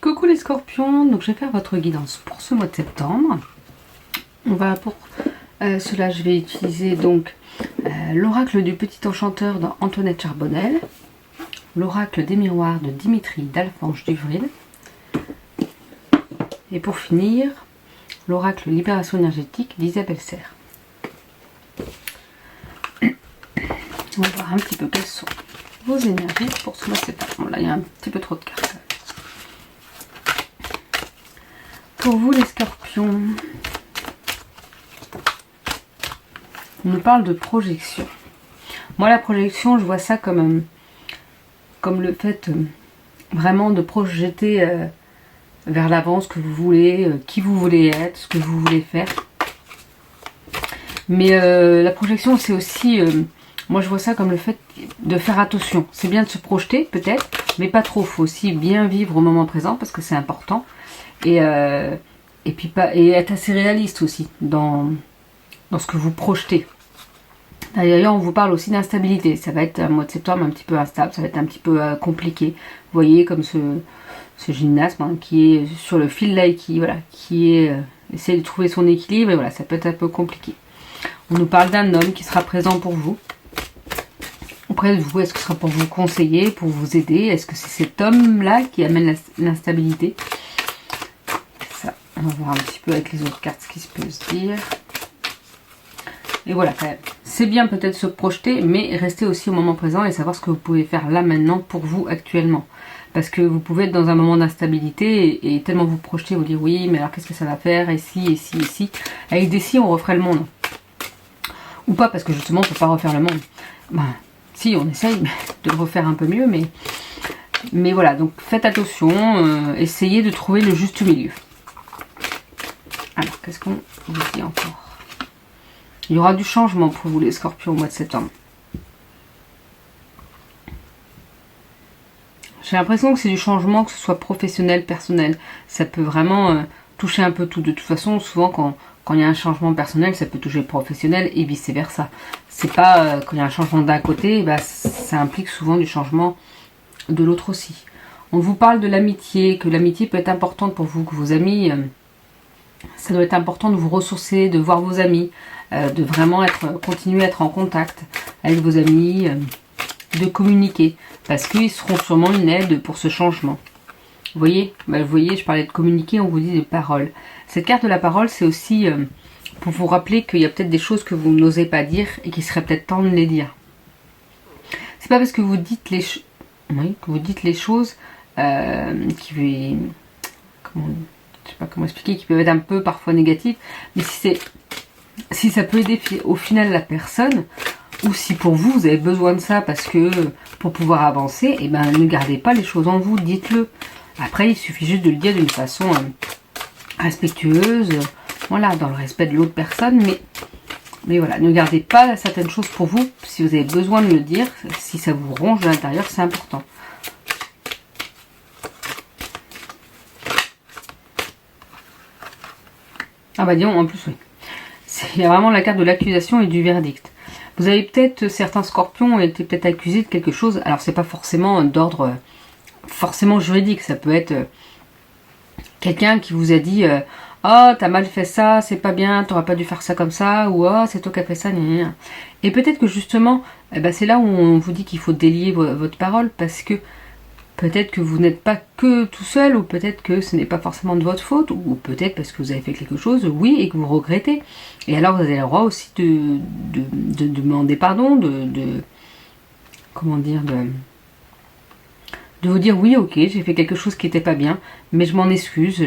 Coucou les scorpions, donc je vais faire votre guidance pour ce mois de septembre. Pour cela je vais utiliser donc l'oracle du petit enchanteur d'Antoinette Charbonnel, l'oracle des miroirs de Dimitri d'Alphonse Duvril, et pour finir l'oracle libération énergétique d'Isabelle Serre. On va voir un petit peu quelles sont vos énergies pour ce mois de septembre. Bon, là il y a un petit peu trop de cartes. Pour vous les scorpions, on nous parle de projection. Moi la projection, je vois ça comme le fait vraiment de projeter vers l'avant ce que vous voulez, qui vous voulez être, ce que vous voulez faire. Mais la projection c'est aussi, moi je vois ça comme le fait de faire attention. C'est bien de se projeter peut-être, mais pas trop. Il faut aussi bien vivre au moment présent parce que c'est important. Et être assez réaliste aussi dans ce que vous projetez. D'ailleurs, on vous parle aussi d'instabilité. Ça va être un mois de septembre un petit peu instable, ça va être un petit peu compliqué. Vous voyez, comme ce gymnaste qui est sur le fil là et qui essaie de trouver son équilibre. Et voilà, ça peut être un peu compliqué. On nous parle d'un homme qui sera présent pour vous. Auprès de vous, est-ce que ce sera pour vous conseiller, pour vous aider? Est-ce que c'est cet homme-là qui amène l'instabilité? On va voir un petit peu avec les autres cartes ce qui se peut se dire. Et voilà, quand même. C'est bien peut-être se projeter, mais rester aussi au moment présent et savoir ce que vous pouvez faire là maintenant pour vous actuellement. Parce que vous pouvez être dans un moment d'instabilité et tellement vous projeter, vous dire oui, mais alors qu'est-ce que ça va faire? Et si, et si, et si. Avec des si, on referait le monde. Ou pas, parce que justement, on ne peut pas refaire le monde. Ben, si, on essaye de le refaire un peu mieux, mais voilà. Donc faites attention, essayez de trouver le juste milieu. Alors, qu'est-ce qu'on vous dit encore? Il y aura du changement pour vous les scorpions au mois de septembre. J'ai l'impression que c'est du changement, que ce soit professionnel, personnel. Ça peut vraiment toucher un peu tout. De toute façon, souvent quand il y a un changement personnel, ça peut toucher le professionnel et vice versa. C'est pas quand il y a un changement d'un côté, bah, ça implique souvent du changement de l'autre aussi. On vous parle de l'amitié, que l'amitié peut être importante pour vous, que vos amis... ça doit être important de vous ressourcer, de voir vos amis, de vraiment continuer à être en contact avec vos amis, de communiquer, parce qu'ils seront sûrement une aide pour ce changement. Vous voyez, je parlais de communiquer, on vous dit des paroles. Cette carte de la parole, c'est aussi pour vous rappeler qu'il y a peut-être des choses que vous n'osez pas dire et qu'il serait peut-être temps de les dire. C'est pas parce que vous dites les choses je sais pas comment expliquer, qui peuvent être un peu parfois négatifs, mais si ça peut aider au final la personne, ou si pour vous, vous avez besoin de ça parce que pour pouvoir avancer, et ben ne gardez pas les choses en vous, dites-le. Après, il suffit juste de le dire d'une façon respectueuse, voilà, dans le respect de l'autre personne, mais voilà, ne gardez pas certaines choses pour vous. Si vous avez besoin de le dire, si ça vous ronge de l'intérieur, c'est important. Ah bah disons, en plus, oui. Il y a vraiment la carte de l'accusation et du verdict. Vous avez peut-être, certains scorpions ont été peut-être accusés de quelque chose. Alors, c'est pas forcément d'ordre forcément juridique. Ça peut être quelqu'un qui vous a dit « Oh, t'as mal fait ça, c'est pas bien, t'aurais pas dû faire ça comme ça. » Ou « Oh, c'est toi qui as fait ça. » Et peut-être que justement, c'est là où on vous dit qu'il faut délier votre parole parce que peut-être que vous n'êtes pas que tout seul, ou peut-être que ce n'est pas forcément de votre faute, ou peut-être parce que vous avez fait quelque chose, oui, et que vous regrettez. Et alors vous avez le droit aussi de demander pardon, de vous dire oui, ok, j'ai fait quelque chose qui n'était pas bien, mais je m'en excuse,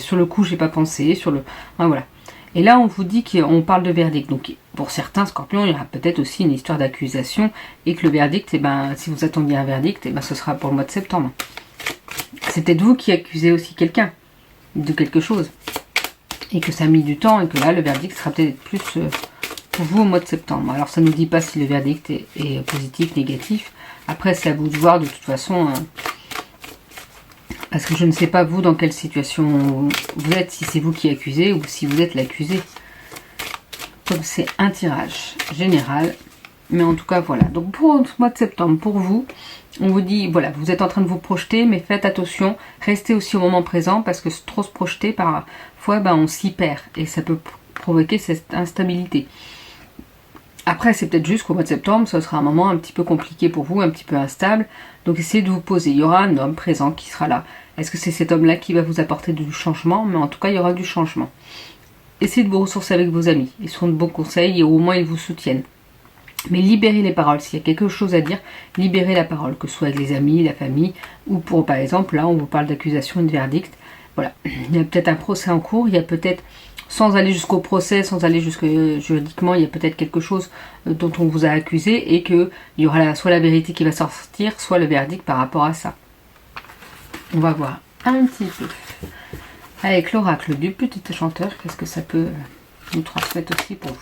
sur le coup j'ai pas pensé, voilà. Et là on vous dit qu'on parle de verdict, donc pour certains scorpions il y aura peut-être aussi une histoire d'accusation, et que le verdict, si vous attendiez un verdict, ce sera pour le mois de septembre. C'est peut-être vous qui accusez aussi quelqu'un de quelque chose, et que ça a mis du temps, et que là le verdict sera peut-être plus pour vous au mois de septembre. Alors ça ne nous dit pas si le verdict est positif, négatif, après c'est à vous de voir de toute façon... Parce que je ne sais pas vous dans quelle situation vous êtes, si c'est vous qui accusez ou si vous êtes l'accusé. Comme c'est un tirage général, Mais en tout cas, voilà. Donc pour ce mois de septembre, pour vous, on vous dit, voilà, vous êtes en train de vous projeter, mais faites attention, restez aussi au moment présent, parce que trop se projeter, parfois, on s'y perd, et ça peut provoquer cette instabilité. Après, c'est peut-être juste qu'au mois de septembre, ce sera un moment un petit peu compliqué pour vous, un petit peu instable, donc essayez de vous poser. Il y aura un homme présent qui sera là. Est-ce que c'est cet homme-là qui va vous apporter du changement? Mais en tout cas, il y aura du changement. Essayez de vous ressourcer avec vos amis, ils seront de bons conseils, et au moins ils vous soutiennent. Mais libérez les paroles, s'il y a quelque chose à dire, libérez la parole, que ce soit avec les amis, la famille, ou pour, par exemple, là on vous parle d'accusation et de verdict. Voilà, il y a peut-être un procès en cours, il y a peut-être, sans aller jusqu'au procès, sans aller jusque juridiquement, il y a peut-être quelque chose dont on vous a accusé, et qu'il y aura soit la vérité qui va sortir, soit le verdict par rapport à ça. On va voir un petit peu, avec l'oracle du petit chanteur, qu'est-ce que ça peut nous transmettre aussi pour vous.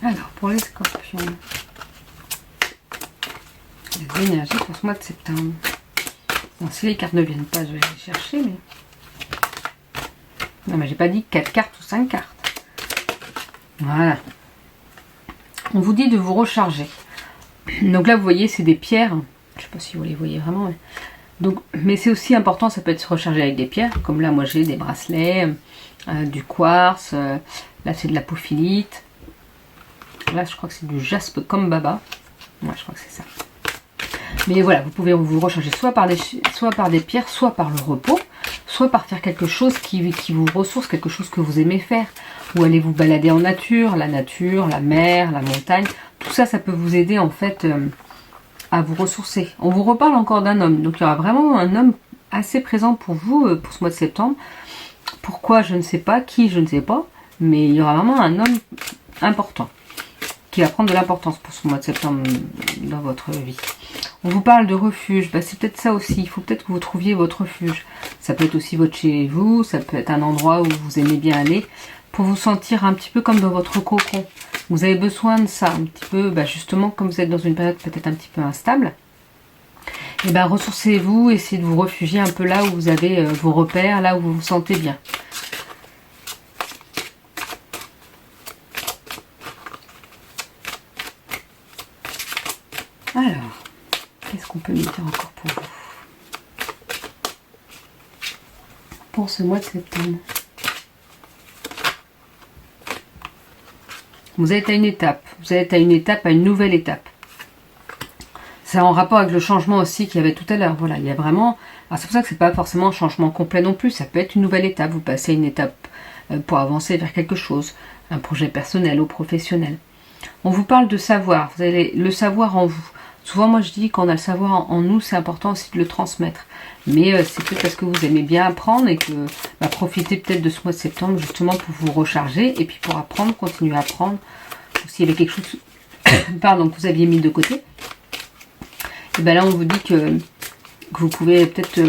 Alors, pour les scorpions, les énergies pour ce mois de septembre. Bon, si les cartes ne viennent pas, je vais les chercher, mais... Non, mais j'ai pas dit 4 cartes ou 5 cartes. Voilà. On vous dit de vous recharger. Donc là, vous voyez, c'est des pierres. Je sais pas si vous les voyez vraiment. Donc, mais c'est aussi important, ça peut être se recharger avec des pierres. Comme là, moi, j'ai des bracelets, du quartz. Là, c'est de la pophilite. Là, je crois que c'est du jaspe comme baba. Ouais, je crois que c'est ça. Mais voilà, vous pouvez vous recharger soit par des pierres, soit par le repos, soit par faire quelque chose qui vous ressource, quelque chose que vous aimez faire. Ou aller vous balader en nature, la mer, la montagne. Tout ça, ça peut vous aider en fait à vous ressourcer. On vous reparle encore d'un homme. Donc il y aura vraiment un homme assez présent pour vous pour ce mois de septembre. Pourquoi, je ne sais pas. Qui, je ne sais pas. Mais il y aura vraiment un homme important qui va prendre de l'importance pour ce mois de septembre dans votre vie. On vous parle de refuge, c'est peut-être ça aussi, il faut peut-être que vous trouviez votre refuge. Ça peut être aussi votre chez vous, ça peut être un endroit où vous aimez bien aller, pour vous sentir un petit peu comme dans votre cocon. Vous avez besoin de ça, un petit peu, justement, comme vous êtes dans une période peut-être un petit peu instable, et ressourcez-vous, essayez de vous réfugier un peu là où vous avez vos repères, là où vous vous sentez bien. Alors, qu'est-ce qu'on peut nous dire encore pour vous? Pour ce mois de septembre. Vous êtes à une étape. Vous êtes à une étape, à une nouvelle étape. C'est en rapport avec le changement aussi qu'il y avait tout à l'heure. Voilà, il y a vraiment... Alors c'est pour ça que c'est pas forcément un changement complet non plus. Ça peut être une nouvelle étape. Vous passez à une étape pour avancer vers quelque chose. Un projet personnel ou professionnel. On vous parle de savoir. Vous avez le savoir en vous. Souvent, moi, je dis qu'on a le savoir en nous, c'est important aussi de le transmettre. Mais c'est peut-être parce que vous aimez bien apprendre et que profitez peut-être de ce mois de septembre justement pour vous recharger et puis pour apprendre, continuer à apprendre. Ou s'il y avait quelque chose pardon, que vous aviez mis de côté. Et là, on vous dit que vous pouvez peut-être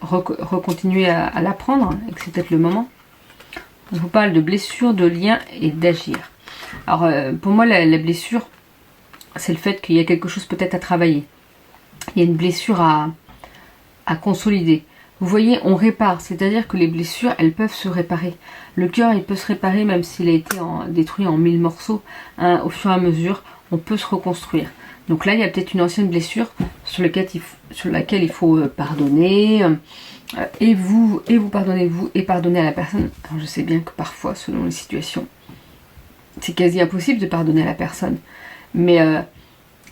recontinuer à l'apprendre et que c'est peut-être le moment. On vous parle de blessures, de liens et d'agir. Alors, pour moi, la blessure, c'est le fait qu'il y a quelque chose peut-être à travailler. Il y a une blessure à consolider. Vous voyez, on répare, c'est-à-dire que les blessures, elles peuvent se réparer. Le cœur, il peut se réparer même s'il a été détruit en 1000 morceaux. Au fur et à mesure, on peut se reconstruire. Donc là, il y a peut-être une ancienne blessure sur laquelle il faut pardonner. Et vous pardonnez-vous et pardonnez à la personne. Alors, je sais bien que parfois, selon les situations, c'est quasi impossible de pardonner à la personne. Mais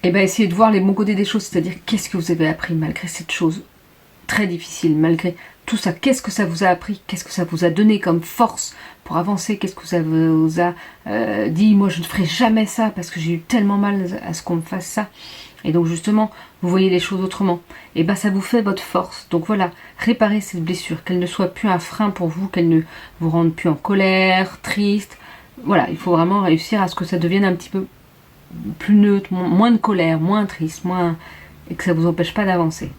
essayez de voir les bons côtés des choses, c'est-à-dire qu'est-ce que vous avez appris malgré cette chose très difficile, malgré tout ça, qu'est-ce que ça vous a appris, qu'est-ce que ça vous a donné comme force pour avancer, qu'est-ce que ça vous a dit, moi je ne ferai jamais ça parce que j'ai eu tellement mal à ce qu'on me fasse ça. Et donc justement, vous voyez les choses autrement. Et ça vous fait votre force. Donc voilà, réparez cette blessure, qu'elle ne soit plus un frein pour vous, qu'elle ne vous rende plus en colère, triste. Voilà, il faut vraiment réussir à ce que ça devienne un petit peu plus neutre, moins de colère, moins triste, et que ça ne vous empêche pas d'avancer.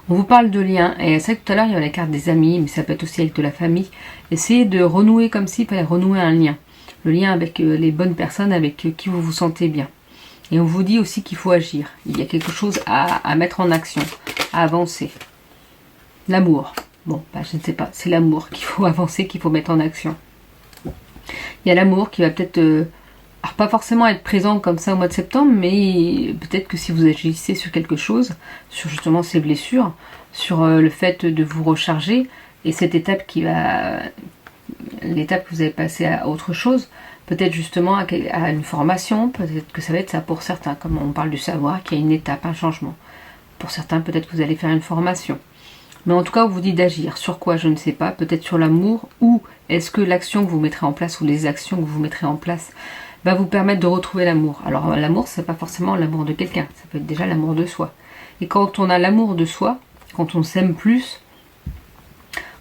On vous parle de liens, et c'est vrai que tout à l'heure il y avait la carte des amis, mais ça peut être aussi avec de la famille. Essayez de renouer comme s'il fallait renouer un lien. Le lien avec les bonnes personnes avec qui vous vous sentez bien. Et on vous dit aussi qu'il faut agir. Il y a quelque chose à mettre en action, à avancer. L'amour. Bon, bah, je ne sais pas. C'est l'amour qu'il faut avancer, qu'il faut mettre en action. Il y a l'amour qui va peut-être... alors pas forcément être présent comme ça au mois de septembre, mais peut-être que si vous agissez sur quelque chose, sur justement ces blessures, sur le fait de vous recharger, et cette étape qui va... l'étape que vous avez passée à autre chose, peut-être justement à une formation, peut-être que ça va être ça pour certains, comme on parle du savoir, qu'il y a une étape, un changement. Pour certains, peut-être que vous allez faire une formation. Mais en tout cas, on vous dit d'agir. Sur quoi, je ne sais pas. Peut-être sur l'amour, ou est-ce que l'action que vous mettrez en place, ou les actions que vous mettrez en place, va vous permettre de retrouver l'amour. Alors l'amour, c'est pas forcément l'amour de quelqu'un, ça peut être déjà l'amour de soi. Et quand on a l'amour de soi, quand on s'aime plus,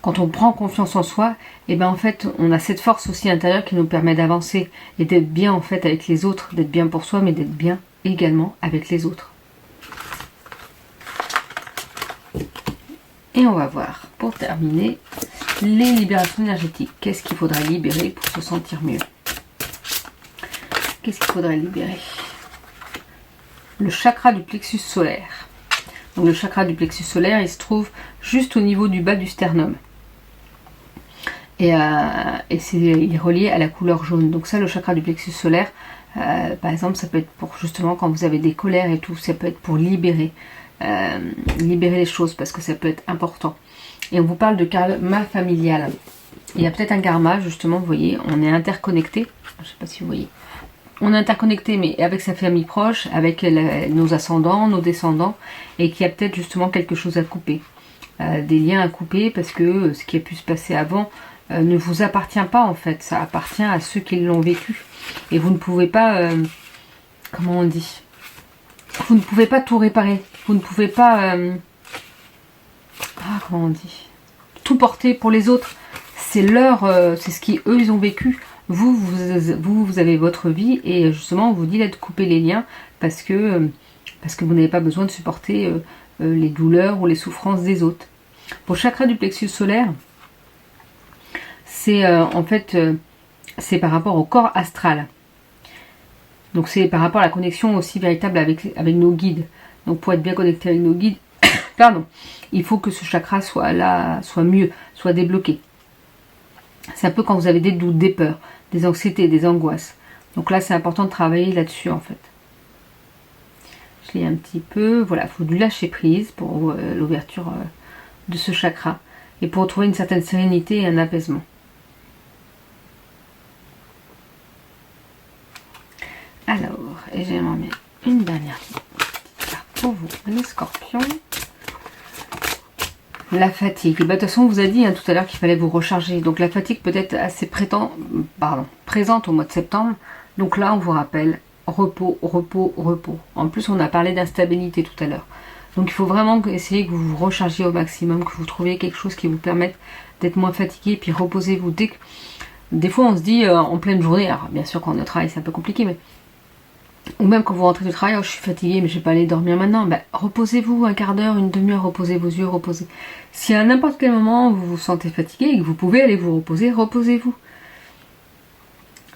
quand on prend confiance en soi, et ben en fait, on a cette force aussi intérieure qui nous permet d'avancer et d'être bien en fait avec les autres, d'être bien pour soi, mais d'être bien également avec les autres. Et on va voir, pour terminer, les libérations énergétiques. Qu'est-ce qu'il faudrait libérer pour se sentir mieux? Qu'est-ce qu'il faudrait libérer? Le chakra du plexus solaire. Donc le chakra du plexus solaire, il se trouve juste au niveau du bas du sternum. Et il est relié à la couleur jaune. Donc ça, le chakra du plexus solaire, par exemple, ça peut être pour justement quand vous avez des colères et tout, ça peut être pour libérer les choses, parce que ça peut être important. Et on vous parle de karma familial. Il y a peut-être un karma, justement, vous voyez, on est interconnecté. Je ne sais pas si vous voyez. On est interconnecté, mais avec sa famille proche, avec nos ascendants, nos descendants, et qu'il y a peut-être justement quelque chose à couper. Des liens à couper, parce que ce qui a pu se passer avant ne vous appartient pas, en fait. Ça appartient à ceux qui l'ont vécu. Et vous ne pouvez pas... comment on dit? Vous ne pouvez pas tout réparer. Vous ne pouvez pas... comment on dit? Tout porter pour les autres. C'est c'est ce qui, eux, ils ont vécu. Vous avez votre vie, et justement on vous dit là de couper les liens parce que vous n'avez pas besoin de supporter les douleurs ou les souffrances des autres. Pour le chakra du plexus solaire, c'est en fait c'est par rapport au corps astral. Donc c'est par rapport à la connexion aussi véritable avec nos guides. Donc pour être bien connecté avec nos guides, pardon, il faut que ce chakra soit là, soit mieux, soit débloqué. C'est un peu quand vous avez des doutes, des peurs, des anxiétés, des angoisses. Donc là, c'est important de travailler là-dessus, en fait. Je lis un petit peu. Voilà, il faut du lâcher prise pour l'ouverture de ce chakra. Et pour retrouver une certaine sérénité et un apaisement. Alors, et j'aimerais bien une dernière carte pour vous, les scorpions. La fatigue. Et bah, de toute façon, on vous a dit tout à l'heure qu'il fallait vous recharger. Donc la fatigue peut être assez présente au mois de septembre. Donc là, on vous rappelle, repos, repos, repos. En plus, on a parlé d'instabilité tout à l'heure. Donc il faut vraiment essayer que vous vous rechargiez au maximum, que vous trouviez quelque chose qui vous permette d'être moins fatigué. Puis reposez-vous. Des fois, on se dit en pleine journée, alors bien sûr quand on est au travail, c'est un peu compliqué, mais... ou même quand vous rentrez du travail, je suis fatiguée mais je vais pas aller dormir maintenant, reposez-vous un quart d'heure, une demi-heure, reposez vos yeux, reposez. Si à n'importe quel moment vous vous sentez fatigué et que vous pouvez aller vous reposer, reposez-vous.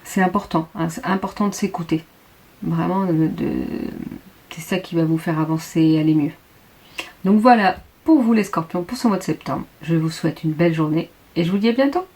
C'est important, c'est important de s'écouter. Vraiment, c'est ça qui va vous faire avancer et aller mieux. Donc voilà, pour vous les scorpions, pour ce mois de septembre, je vous souhaite une belle journée et je vous dis à bientôt.